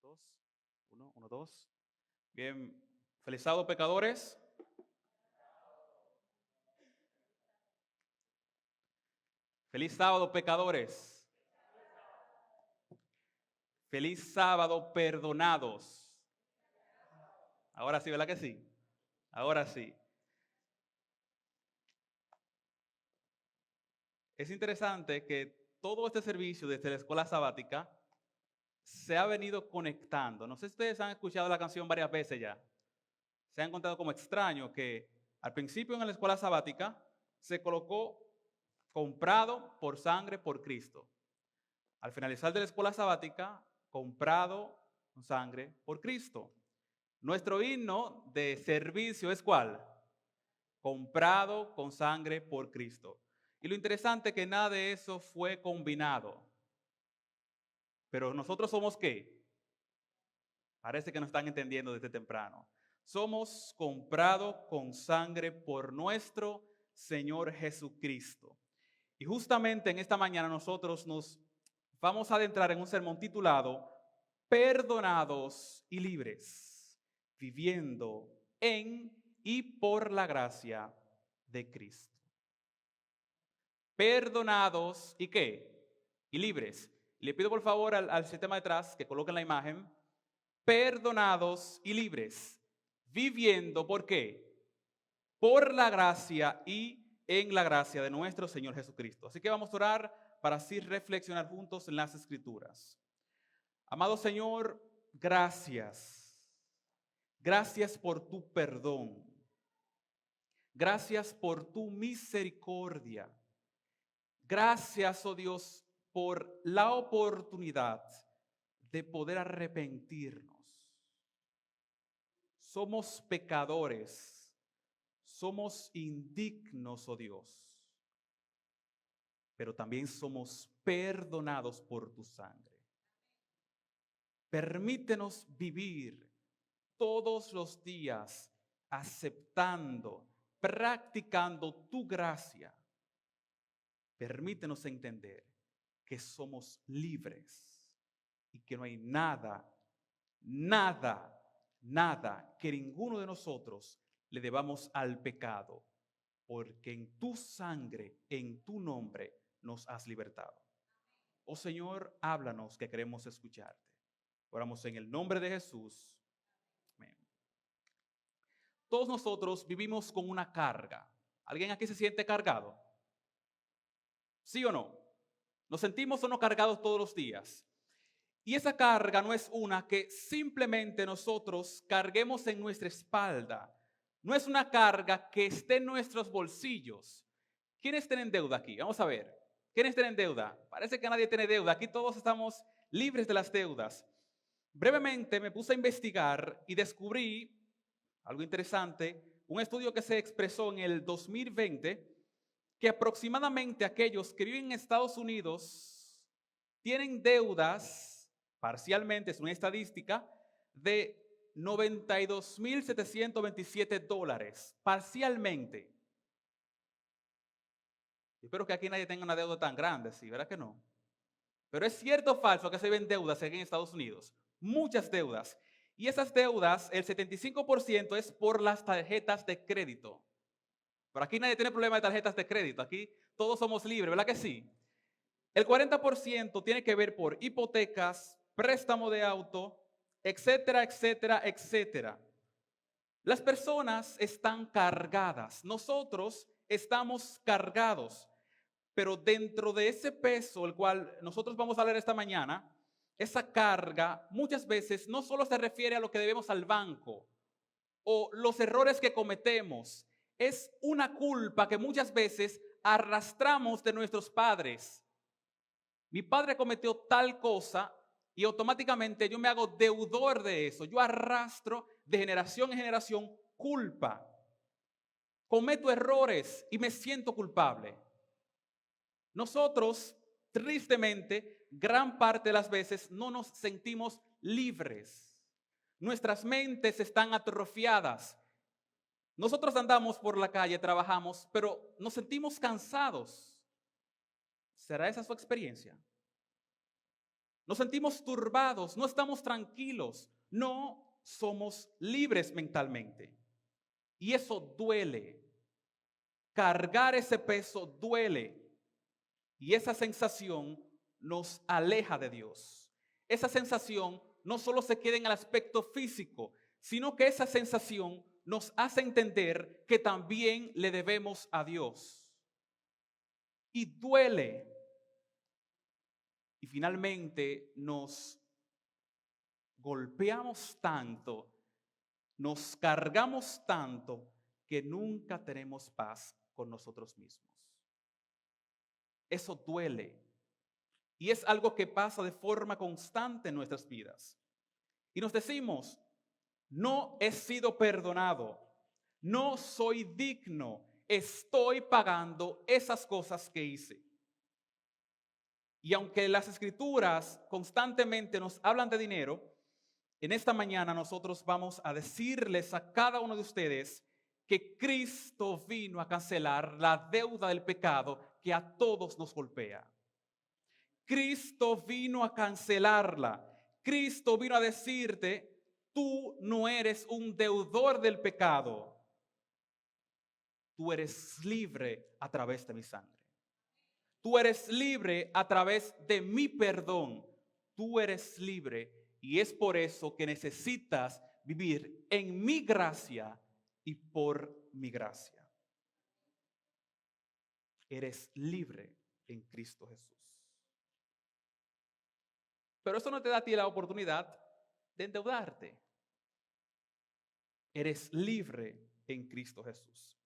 Dos, uno, uno, dos. Bien, feliz sábado, pecadores. Feliz sábado, pecadores. Feliz sábado, perdonados. Ahora sí, ¿verdad que sí? Ahora sí. Es interesante que todo este servicio desde la escuela sabática se ha venido conectando. No sé si ustedes han escuchado la canción varias veces ya. Se han encontrado como extraño que al principio en la escuela sabática se colocó comprado por sangre por Cristo. Al finalizar de la escuela sabática, comprado con sangre por Cristo. Nuestro himno de servicio es ¿cuál? Comprado con sangre por Cristo. Y lo interesante es que nada de eso fue combinado. Pero nosotros somos ¿qué? Parece que no están entendiendo desde temprano. Somos comprados con sangre por nuestro Señor Jesucristo. Y justamente en esta mañana nosotros nos vamos a adentrar en un sermón titulado Perdonados y libres, viviendo en y por la gracia de Cristo. Perdonados y ¿qué? Y libres. Le pido por favor al sistema detrás que coloquen la imagen. Perdonados y libres, viviendo ¿por qué? Por la gracia y en la gracia de nuestro Señor Jesucristo. Así que vamos a orar para así reflexionar juntos en las Escrituras. Amado Señor, gracias. Gracias por tu perdón. Gracias por tu misericordia. Gracias, oh Dios, por la oportunidad de poder arrepentirnos. Somos pecadores. Somos indignos, oh Dios. Pero también somos perdonados por tu sangre. Permítenos vivir todos los días aceptando, practicando tu gracia. Permítenos entender que somos libres y que no hay nada que ninguno de nosotros le debamos al pecado, porque en tu sangre, en tu nombre, nos has libertado. Oh Señor, háblanos que queremos escucharte. Oramos en el nombre de Jesús. Amén. Todos nosotros vivimos con una carga. ¿Alguien aquí se siente cargado? ¿Sí o no? ¿Nos sentimos o no cargados todos los días? Y esa carga no es una que simplemente nosotros carguemos en nuestra espalda. No es una carga que esté en nuestros bolsillos. ¿Quiénes tienen deuda aquí? Vamos a ver. ¿Quiénes tienen deuda? Parece que nadie tiene deuda. Aquí todos estamos libres de las deudas. Brevemente me puse a investigar y descubrí algo interesante, un estudio que se expresó en el 2020, que aproximadamente aquellos que viven en Estados Unidos tienen deudas, parcialmente, es una estadística, de $92,727, parcialmente. Espero que aquí nadie tenga una deuda tan grande, ¿sí? ¿Verdad que no? Pero es cierto o falso que se ven deudas aquí en Estados Unidos, muchas deudas. Y esas deudas, el 75% es por las tarjetas de crédito. Pero aquí nadie tiene problema de tarjetas de crédito, aquí todos somos libres, ¿verdad que sí? El 40% tiene que ver por hipotecas, préstamo de auto, etcétera, etcétera, etcétera. Las personas están cargadas, nosotros estamos cargados, pero dentro de ese peso, el cual nosotros vamos a leer esta mañana, esa carga muchas veces no solo se refiere a lo que debemos al banco o los errores que cometemos, es una culpa que muchas veces arrastramos de nuestros padres. Mi padre cometió tal cosa y automáticamente yo me hago deudor de eso. Yo arrastro de generación en generación culpa. Cometo errores y me siento culpable. Nosotros, tristemente, gran parte de las veces no nos sentimos libres. Nuestras mentes están atrofiadas. Nosotros andamos por la calle, trabajamos, pero nos sentimos cansados. ¿Será esa su experiencia? Nos sentimos turbados, no estamos tranquilos, no somos libres mentalmente. Y eso duele. Cargar ese peso duele. Y esa sensación nos aleja de Dios. Esa sensación no solo se queda en el aspecto físico, sino que esa sensación nos hace entender que también le debemos a Dios. Y duele. Y finalmente nos golpeamos tanto, nos cargamos tanto, que nunca tenemos paz con nosotros mismos. Eso duele. Y es algo que pasa de forma constante en nuestras vidas. Y nos decimos, no he sido perdonado, no soy digno, estoy pagando esas cosas que hice. Y aunque las escrituras constantemente nos hablan de dinero, en esta mañana nosotros vamos a decirles a cada uno de ustedes que Cristo vino a cancelar la deuda del pecado que a todos nos golpea. Cristo vino a cancelarla. Cristo vino a decirte, tú no eres un deudor del pecado. Tú eres libre a través de mi sangre. Tú eres libre a través de mi perdón. Tú eres libre y es por eso que necesitas vivir en mi gracia y por mi gracia. Eres libre en Cristo Jesús. Pero eso no te da a ti la oportunidad de endeudarte. Eres libre en Cristo Jesús.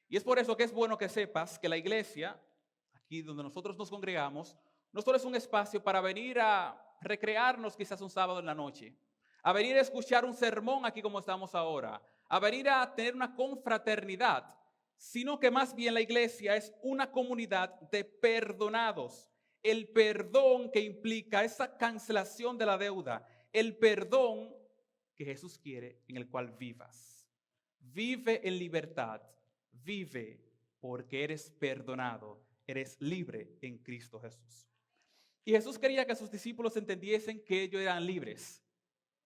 Y es por eso que es bueno que sepas que la iglesia, aquí donde nosotros nos congregamos, no solo es un espacio para venir a recrearnos quizás un sábado en la noche, a venir a escuchar un sermón aquí como estamos ahora, a venir a tener una confraternidad, sino que más bien la iglesia es una comunidad de perdonados. El perdón que implica esa cancelación de la deuda, el perdón que Jesús quiere en el cual vivas. Vive en libertad, vive porque eres perdonado, eres libre en Cristo Jesús. Y Jesús quería que sus discípulos entendiesen que ellos eran libres.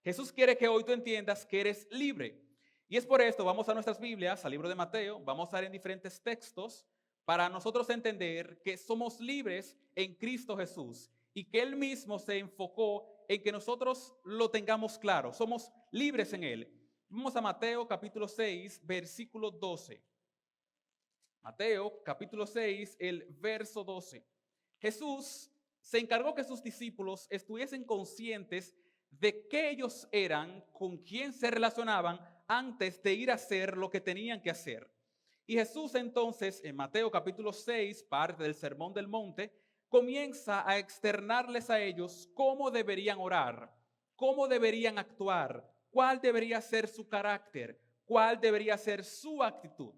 Jesús quiere que hoy tú entiendas que eres libre. Y es por esto, vamos a nuestras Biblias, al libro de Mateo, vamos a ver en diferentes textos para nosotros entender que somos libres en Cristo Jesús y que Él mismo se enfocó en que nosotros lo tengamos claro. Somos libres en Él. Vamos a Mateo capítulo 6, versículo 12. Mateo capítulo 6, el verso 12. Jesús se encargó que sus discípulos estuviesen conscientes de qué ellos eran, con quién se relacionaban antes de ir a hacer lo que tenían que hacer. Y Jesús entonces, en Mateo capítulo 6, parte del Sermón del Monte, comienza a externarles a ellos cómo deberían orar, cómo deberían actuar, cuál debería ser su carácter, cuál debería ser su actitud.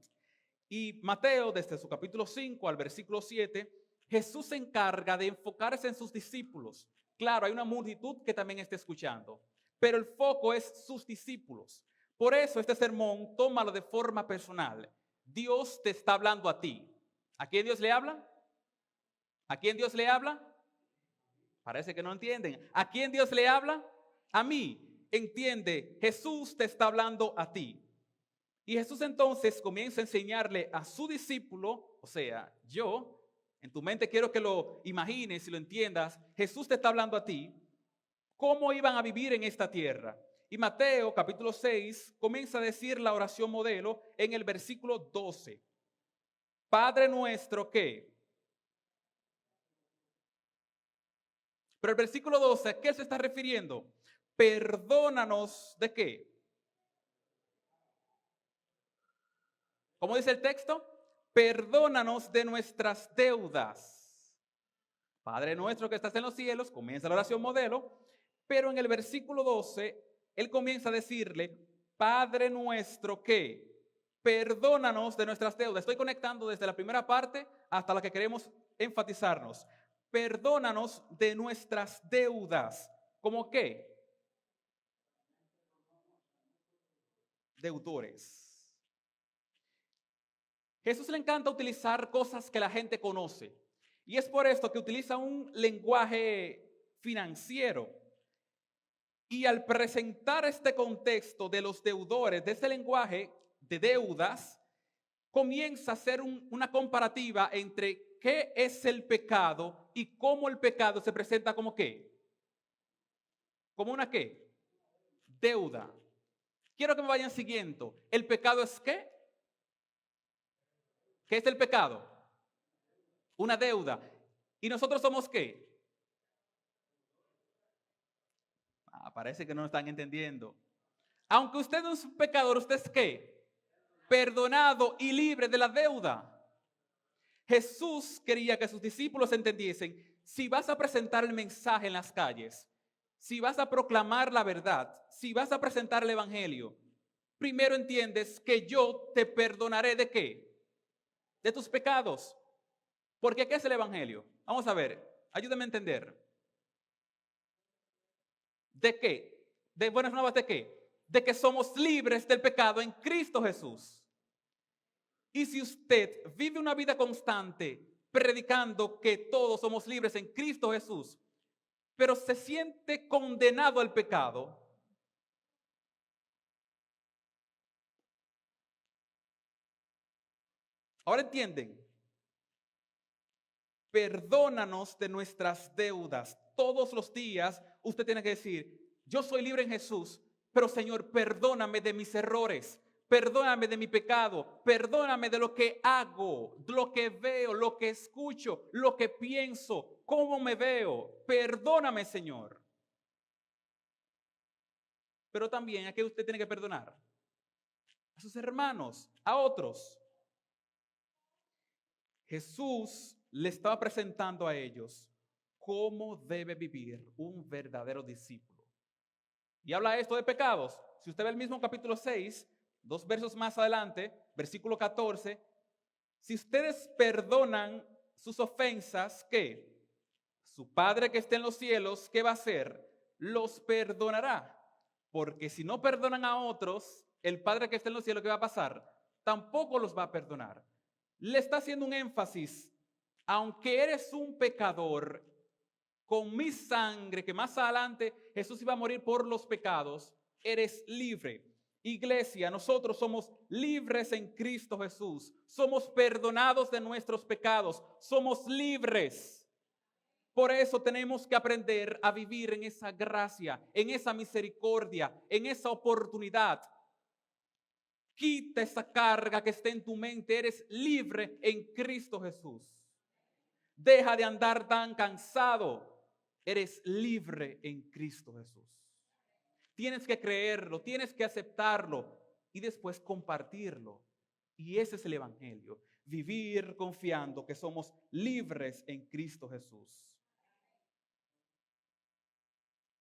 Y Mateo, desde su capítulo 5 al versículo 7, Jesús se encarga de enfocarse en sus discípulos. Claro, hay una multitud que también está escuchando, pero el foco es sus discípulos. Por eso este sermón, tómalo de forma personal. Dios te está hablando a ti. ¿A quién Dios le habla? ¿A quién Dios le habla? Parece que no entienden. ¿A quién Dios le habla? A mí. Entiende, Jesús te está hablando a ti. Y Jesús entonces comienza a enseñarle a su discípulo, o sea, yo, en tu mente quiero que lo imagines y lo entiendas, Jesús te está hablando a ti, cómo iban a vivir en esta tierra. Y Mateo capítulo 6 comienza a decir la oración modelo en el versículo 12. Padre nuestro que. Pero el versículo 12, ¿a qué se está refiriendo? Perdónanos de qué. ¿Cómo dice el texto? Perdónanos de nuestras deudas. Padre nuestro que estás en los cielos, comienza la oración modelo, pero en el versículo 12, él comienza a decirle, Padre nuestro que, perdónanos de nuestras deudas. Estoy conectando desde la primera parte hasta la que queremos enfatizarnos. Perdónanos de nuestras deudas. ¿Cómo qué? Deudores. Jesús le encanta utilizar cosas que la gente conoce. Y es por esto que utiliza un lenguaje financiero. Y al presentar este contexto de los deudores, de este lenguaje de deudas, comienza a hacer una comparativa entre qué es el pecado y cómo el pecado se presenta como qué. ¿Como una qué? Deuda. Quiero que me vayan siguiendo. ¿El pecado es qué? ¿Qué es el pecado? Una deuda. ¿Y nosotros somos qué? Parece que no lo están entendiendo. Aunque usted no es un pecador, ¿usted es qué? Perdonado y libre de la deuda. Jesús quería que sus discípulos entendiesen, si vas a presentar el mensaje en las calles, si vas a proclamar la verdad, si vas a presentar el evangelio, primero entiendes que yo te perdonaré ¿de qué? De tus pecados. Porque ¿qué es el evangelio? Vamos a ver, ayúdame a entender. ¿De qué? ¿De buenas nuevas de qué? De que somos libres del pecado en Cristo Jesús. Y si usted vive una vida constante predicando que todos somos libres en Cristo Jesús, pero se siente condenado al pecado, ahora entienden, perdónanos de nuestras deudas. Todos los días usted tiene que decir, yo soy libre en Jesús, pero Señor, perdóname de mis errores. Perdóname de mi pecado, perdóname de lo que hago, lo que veo, lo que escucho, lo que pienso, cómo me veo. Perdóname, Señor. Pero también, ¿a qué usted tiene que perdonar? A sus hermanos, a otros. Jesús le estaba presentando a ellos cómo debe vivir un verdadero discípulo. Y habla esto de pecados. Si usted ve el mismo capítulo 6, 2 versos más adelante, versículo 14, si ustedes perdonan sus ofensas, ¿qué? Su Padre que está en los cielos, ¿qué va a hacer? Los perdonará. Porque si no perdonan a otros, el Padre que está en los cielos, ¿qué va a pasar? Tampoco los va a perdonar. Le está haciendo un énfasis. Aunque eres un pecador, con mi sangre, que más adelante Jesús iba a morir por los pecados, eres libre. Iglesia, nosotros somos libres en Cristo Jesús. Somos perdonados de nuestros pecados. Somos libres. Por eso tenemos que aprender a vivir en esa gracia, en esa misericordia, en esa oportunidad. Quita esa carga que esté en tu mente. Eres libre en Cristo Jesús. Deja de andar tan cansado. Eres libre en Cristo Jesús. Tienes que creerlo, tienes que aceptarlo y después compartirlo. Y ese es el evangelio. Vivir confiando que somos libres en Cristo Jesús.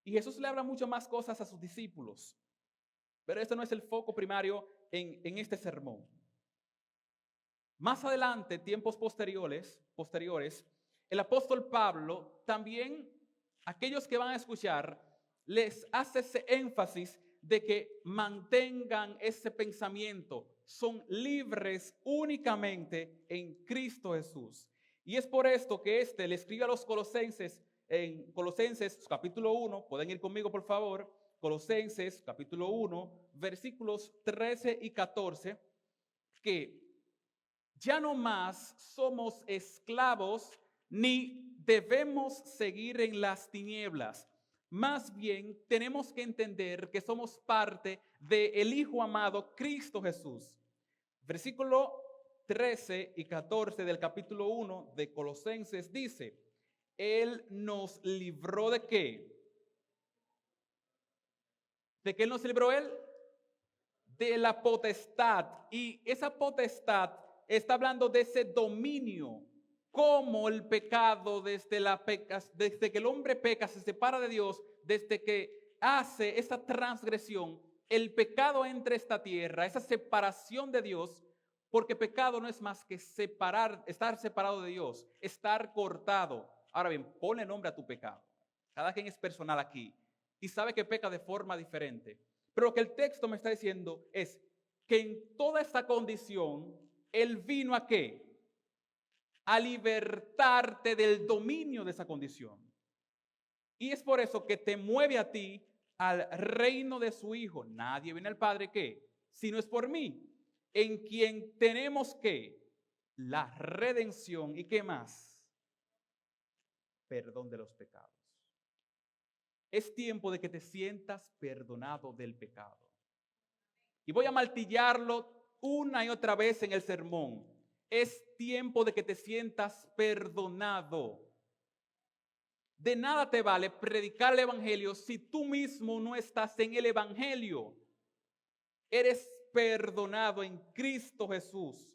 Y Jesús le habla mucho más cosas a sus discípulos. Pero este no es el foco primario en este sermón. Más adelante, tiempos posteriores, el apóstol Pablo también, aquellos que van a escuchar, les hace ese énfasis de que mantengan ese pensamiento. Son libres únicamente en Cristo Jesús. Y es por esto que le escribe a los colosenses, en Colosenses capítulo 1, pueden ir conmigo por favor, Colosenses capítulo 1, versículos 13 y 14, que ya no más somos esclavos ni debemos seguir en las tinieblas. Más bien tenemos que entender que somos parte del Hijo amado Cristo Jesús. Versículo 13 y 14 del capítulo 1 de Colosenses dice, Él nos libró ¿de qué? ¿De qué nos libró Él? De la potestad. Y esa potestad está hablando de ese dominio. Cómo el pecado desde que el hombre peca, se separa de Dios, desde que hace esa transgresión, el pecado entra a esta tierra, esa separación de Dios, porque pecado no es más que estar separado de Dios, estar cortado. Ahora bien, ponle nombre a tu pecado. Cada quien es personal aquí y sabe que peca de forma diferente. Pero lo que el texto me está diciendo es que en toda esta condición, Él vino ¿a qué? A libertarte del dominio de esa condición. Y es por eso que te mueve a ti al reino de su Hijo. Nadie viene al Padre, ¿qué? Si no es por mí, en quien tenemos, ¿qué? La redención. ¿Y qué más? Perdón de los pecados. Es tiempo de que te sientas perdonado del pecado. Y voy a martillarlo una y otra vez en el sermón. Es tiempo de que te sientas perdonado. De nada te vale predicar el evangelio si tú mismo no estás en el evangelio. Eres perdonado en Cristo Jesús.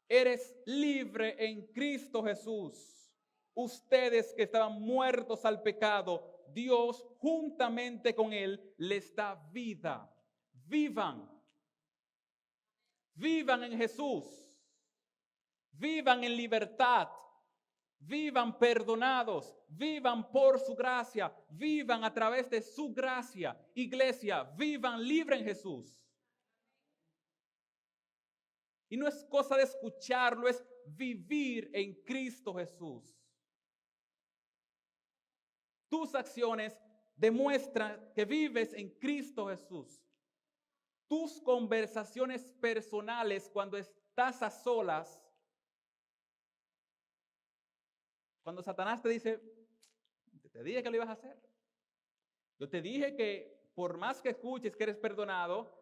Eres libre en Cristo Jesús. Ustedes que estaban muertos al pecado, Dios juntamente con Él les da vida. Vivan. Vivan en Jesús. Vivan en libertad. Vivan perdonados, vivan por su gracia, vivan a través de su gracia. Iglesia, vivan libre en Jesús. Y no es cosa de escucharlo, es vivir en Cristo Jesús. Tus acciones demuestran que vives en Cristo Jesús. Tus conversaciones personales cuando estás a solas, cuando Satanás te dice, te dije que lo ibas a hacer. Yo te dije que por más que escuches que eres perdonado,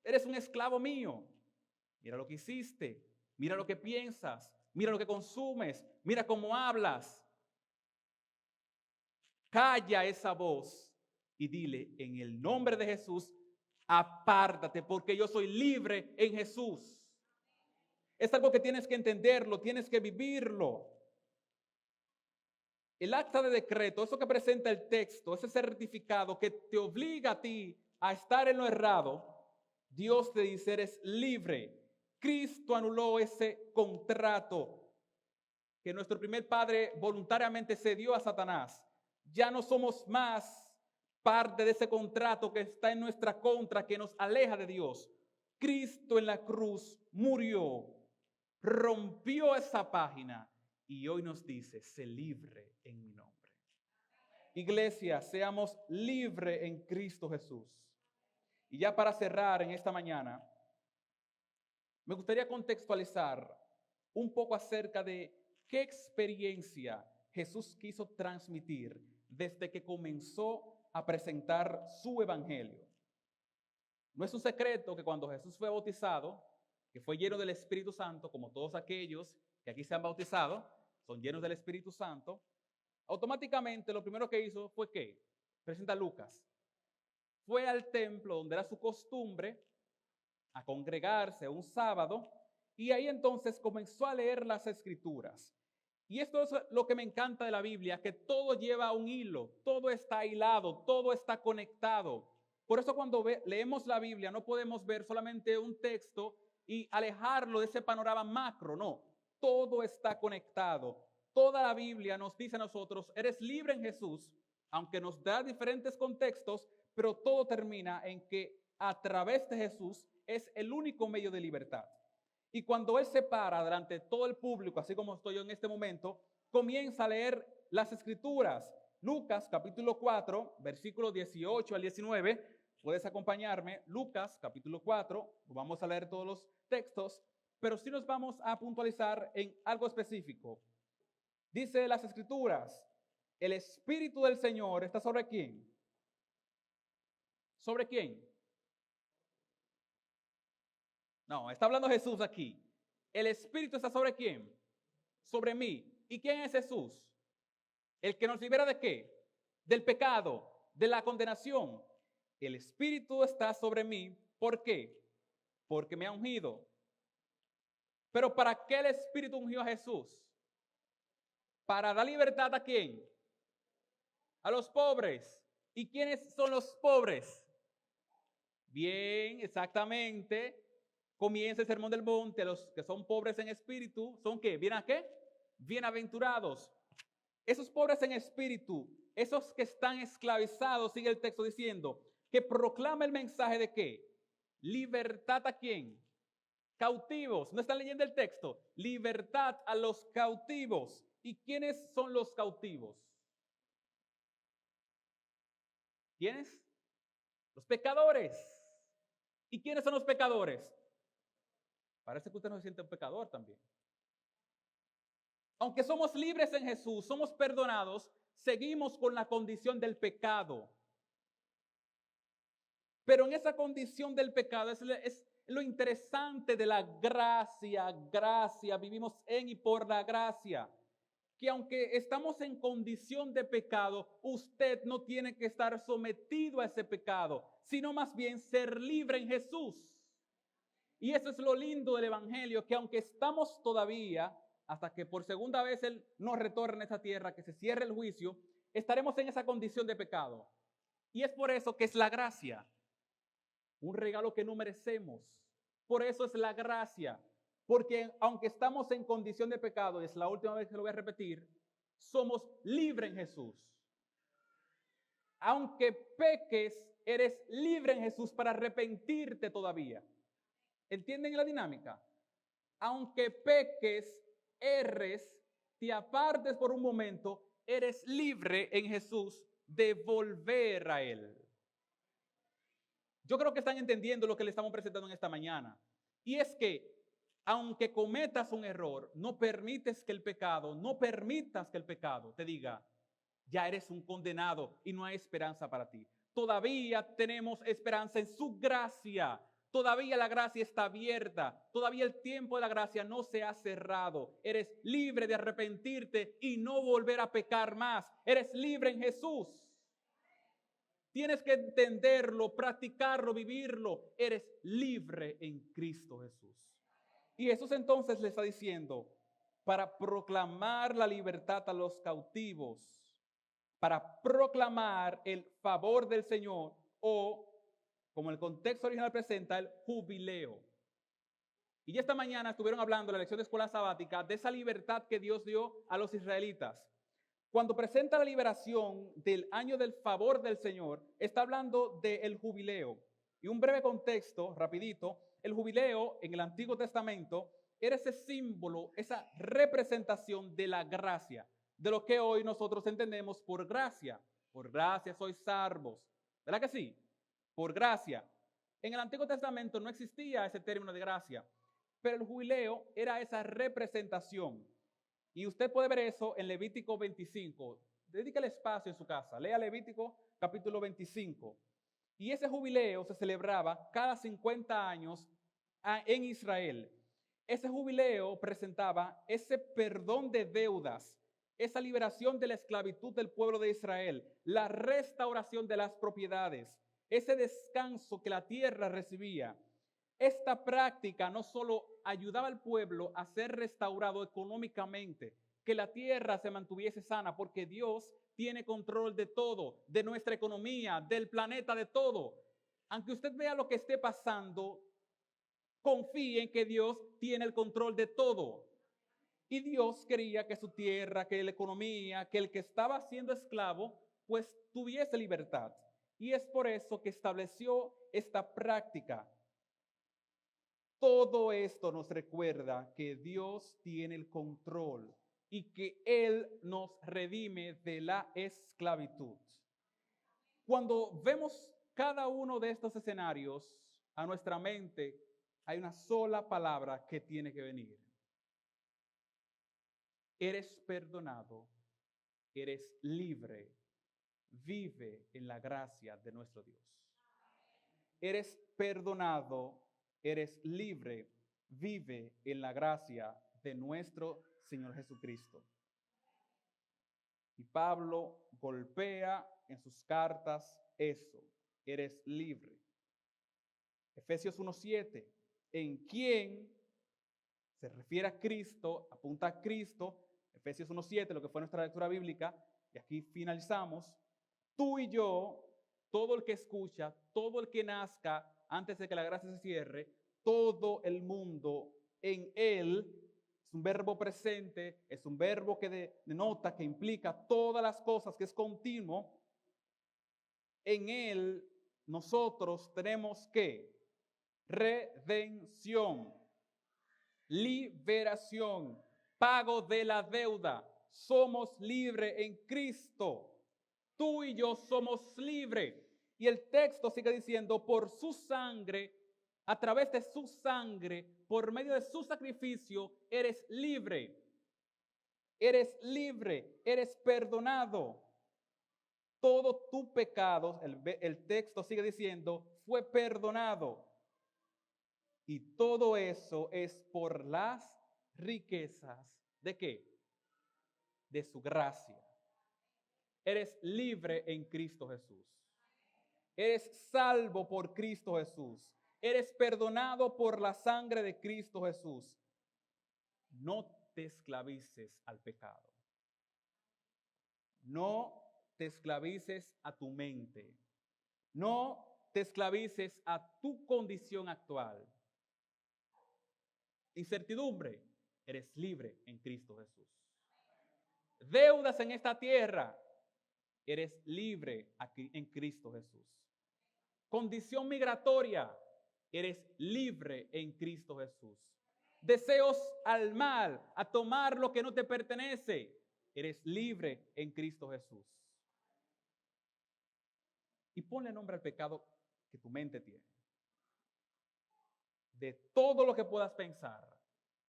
eres un esclavo mío. Mira lo que hiciste, mira lo que piensas, mira lo que consumes, mira cómo hablas. Calla esa voz y dile, en el nombre de Jesús, apártate porque yo soy libre en Jesús. Es algo que tienes que entenderlo, tienes que vivirlo. El acta de decreto, eso que presenta el texto, ese certificado que te obliga a ti a estar en lo errado, Dios te dice, eres libre. Cristo anuló ese contrato que nuestro primer padre voluntariamente cedió a Satanás. Ya no somos más parte de ese contrato que está en nuestra contra, que nos aleja de Dios. Cristo en la cruz murió, rompió esa página y hoy nos dice, sé libre en mi nombre. Iglesia, seamos libres en Cristo Jesús. Y ya para cerrar en esta mañana, me gustaría contextualizar un poco acerca de qué experiencia Jesús quiso transmitir desde que comenzó a presentar su evangelio. No es un secreto que cuando Jesús fue bautizado, que fue lleno del Espíritu Santo, como todos aquellos que aquí se han bautizado, son llenos del Espíritu Santo, automáticamente lo primero que hizo fue ¿qué? Presenta Lucas. Fue al templo donde era su costumbre a congregarse un sábado y ahí entonces comenzó a leer las escrituras. Y esto es lo que me encanta de la Biblia, que todo lleva un hilo, todo está hilado, todo está conectado. Por eso cuando leemos la Biblia no podemos ver solamente un texto y alejarlo de ese panorama macro, no, todo está conectado. Toda la Biblia nos dice a nosotros, eres libre en Jesús, aunque nos da diferentes contextos, pero todo termina en que a través de Jesús es el único medio de libertad. Y cuando Él se para delante de todo el público, así como estoy yo en este momento, comienza a leer las escrituras. Lucas capítulo 4, versículos 18 al 19. Puedes acompañarme. Lucas capítulo 4, vamos a leer todos los textos, pero sí nos vamos a puntualizar en algo específico. Dice las escrituras, el Espíritu del Señor está ¿sobre quién? ¿Sobre quién? No, está hablando Jesús aquí. El Espíritu está ¿sobre quién? Sobre mí. ¿Y quién es Jesús? El que nos libera ¿de qué? Del pecado, de la condenación. El Espíritu está sobre mí. ¿Por qué? Porque me ha ungido. Pero ¿para qué el Espíritu ungió a Jesús? ¿Para dar libertad a quién? A los pobres. ¿Y quiénes son los pobres? Bien, exactamente. Comienza el Sermón del Monte. Los que son pobres en espíritu, ¿son qué? ¿Vienen a qué? Bienaventurados. Esos pobres en espíritu, esos que están esclavizados, sigue el texto diciendo, que proclama el mensaje de qué? Libertad a quién? Cautivos. ¿No están leyendo el texto? Libertad a los cautivos. ¿Y quiénes son los cautivos? ¿Quiénes? Los pecadores. ¿Y quiénes son los pecadores? Parece que usted no se siente un pecador también. Aunque somos libres en Jesús, somos perdonados, seguimos con la condición del pecado. Pero en esa condición del pecado es lo interesante de la gracia, vivimos en y por la gracia. Que aunque estamos en condición de pecado, usted no tiene que estar sometido a ese pecado, sino más bien ser libre en Jesús. Y eso es lo lindo del Evangelio, que aunque estamos todavía, hasta que por segunda vez Él nos retorne a esta tierra, que se cierre el juicio, estaremos en esa condición de pecado. Y es por eso que es la gracia, un regalo que no merecemos. Por eso es la gracia, porque aunque estamos en condición de pecado, es la última vez que lo voy a repetir, somos libres en Jesús. Aunque peques, eres libre en Jesús para arrepentirte todavía. ¿Entienden la dinámica? Aunque peques, erres, te apartes por un momento, eres libre en Jesús de volver a Él. Yo creo que están entendiendo lo que le estamos presentando en esta mañana. Y es que, aunque cometas un error, no permitas que el pecado te diga, ya eres un condenado y no hay esperanza para ti. Todavía tenemos esperanza en su gracia. Todavía la gracia está abierta. Todavía el tiempo de la gracia no se ha cerrado. Eres libre de arrepentirte y no volver a pecar más. Eres libre en Jesús. Tienes que entenderlo, practicarlo, vivirlo. Eres libre en Cristo Jesús. Y Jesús entonces le está diciendo, para proclamar la libertad a los cautivos, para proclamar el favor del Señor, o, como el contexto original presenta, el jubileo. Y ya esta mañana estuvieron hablando en la lección de escuela sabática de esa libertad que Dios dio a los israelitas. Cuando presenta la liberación del año del favor del Señor, está hablando del jubileo. Y un breve contexto, rapidito, el jubileo en el Antiguo Testamento era ese símbolo, esa representación de la gracia, de lo que hoy nosotros entendemos por gracia. Por gracia sois salvos. ¿Verdad que sí? Por gracia. En el Antiguo Testamento no existía ese término de gracia, pero el jubileo era esa representación. Y usted puede ver eso en Levítico 25. Dedíquele espacio en su casa. Lea Levítico capítulo 25. Y ese jubileo se celebraba cada 50 años en Israel. Ese jubileo presentaba ese perdón de deudas, esa liberación de la esclavitud del pueblo de Israel, la restauración de las propiedades, ese descanso que la tierra recibía. Esta práctica no solo ayudaba al pueblo a ser restaurado económicamente, que la tierra se mantuviese sana, porque Dios tiene control de todo, de nuestra economía, del planeta, de todo. Aunque usted vea lo que esté pasando, confíe en que Dios tiene el control de todo. Y Dios quería que su tierra, que la economía, que el que estaba siendo esclavo, pues tuviese libertad. Y es por eso que estableció esta práctica. Todo esto nos recuerda que Dios tiene el control y que Él nos redime de la esclavitud. Cuando vemos cada uno de estos escenarios, a nuestra mente hay una sola palabra que tiene que venir. Eres perdonado, eres libre, vive en la gracia de nuestro Dios. Eres perdonado, eres libre, vive en la gracia de nuestro Señor Jesucristo. Y Pablo golpea en sus cartas eso, eres libre. Efesios 1:7, en quien se refiere a Cristo, apunta a Cristo. Efesios 1:7, lo que fue nuestra lectura bíblica, y aquí finalizamos. Tú y yo, todo el que escucha, todo el que nazca antes de que la gracia se cierre, todo el mundo en Él, es un verbo presente, es un verbo que denota, que implica todas las cosas, que es continuo. En Él nosotros tenemos que redención, liberación, pago de la deuda. Somos libres en Cristo. Tú y yo somos libres. Y el texto sigue diciendo, por su sangre, a través de su sangre, por medio de su sacrificio, eres libre. Eres perdonado. Todo tu pecado, el texto sigue diciendo, fue perdonado. Y todo eso es por las riquezas, ¿de qué? De su gracia. Eres libre en Cristo Jesús. Eres salvo por Cristo Jesús. Eres perdonado por la sangre de Cristo Jesús. No te esclavices al pecado. No te esclavices a tu mente. No te esclavices a tu condición actual. Incertidumbre, eres libre en Cristo Jesús. Deudas en esta tierra, eres libre aquí en Cristo Jesús. Condición migratoria, eres libre en Cristo Jesús. Deseos al mal, a tomar lo que no te pertenece, eres libre en Cristo Jesús. Y ponle nombre al pecado que tu mente tiene. De todo lo que puedas pensar,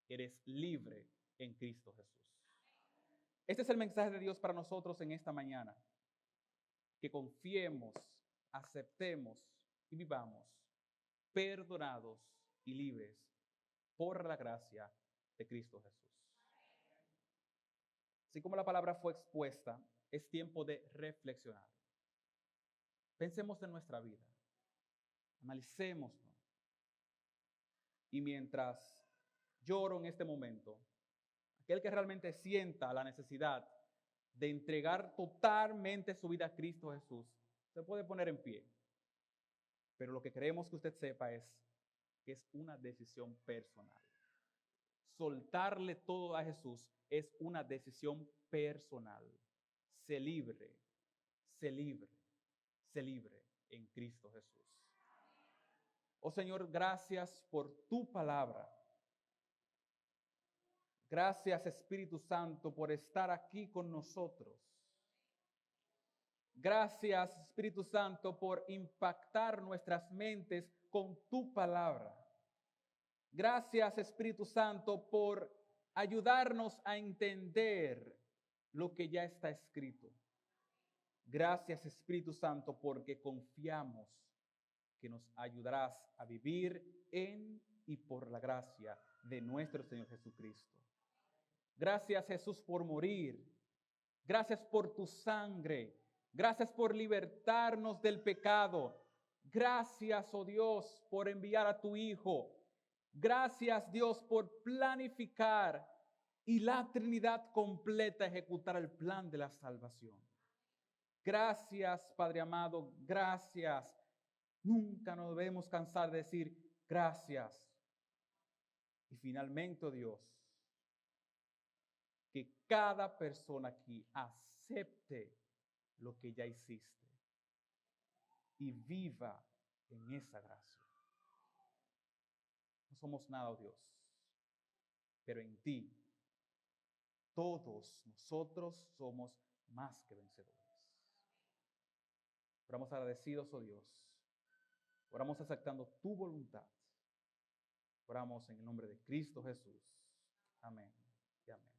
eres libre en Cristo Jesús. Este es el mensaje de Dios para nosotros en esta mañana. Que confiemos, aceptemos y vivamos perdonados y libres por la gracia de Cristo Jesús. Así como la palabra fue expuesta, es tiempo de reflexionar. Pensemos en nuestra vida, analicémonos. Y mientras lloro en este momento, aquel que realmente sienta la necesidad de entregar totalmente su vida a Cristo Jesús, se puede poner en pie. Pero lo que queremos que usted sepa es que es una decisión personal. Soltarle todo a Jesús es una decisión personal. Sé libre, sé libre, sé libre en Cristo Jesús. Oh Señor, gracias por tu palabra. Gracias, Espíritu Santo, por estar aquí con nosotros. Gracias, Espíritu Santo, por impactar nuestras mentes con tu palabra. Gracias, Espíritu Santo, por ayudarnos a entender lo que ya está escrito. Gracias, Espíritu Santo, porque confiamos que nos ayudarás a vivir en y por la gracia de nuestro Señor Jesucristo. Gracias, Jesús, por morir. Gracias por tu sangre. Gracias por libertarnos del pecado. Gracias, oh Dios, por enviar a tu Hijo. Gracias, Dios, por planificar y la Trinidad completa ejecutar el plan de la salvación. Gracias, Padre amado, gracias. Nunca nos debemos cansar de decir gracias. Y finalmente, oh Dios, que cada persona aquí acepte lo que ya hiciste y viva en esa gracia. No somos nada, oh Dios, pero en ti todos nosotros somos más que vencedores. Oramos agradecidos, oh Dios. Oramos aceptando tu voluntad. Oramos en el nombre de Cristo Jesús. Amén y amén.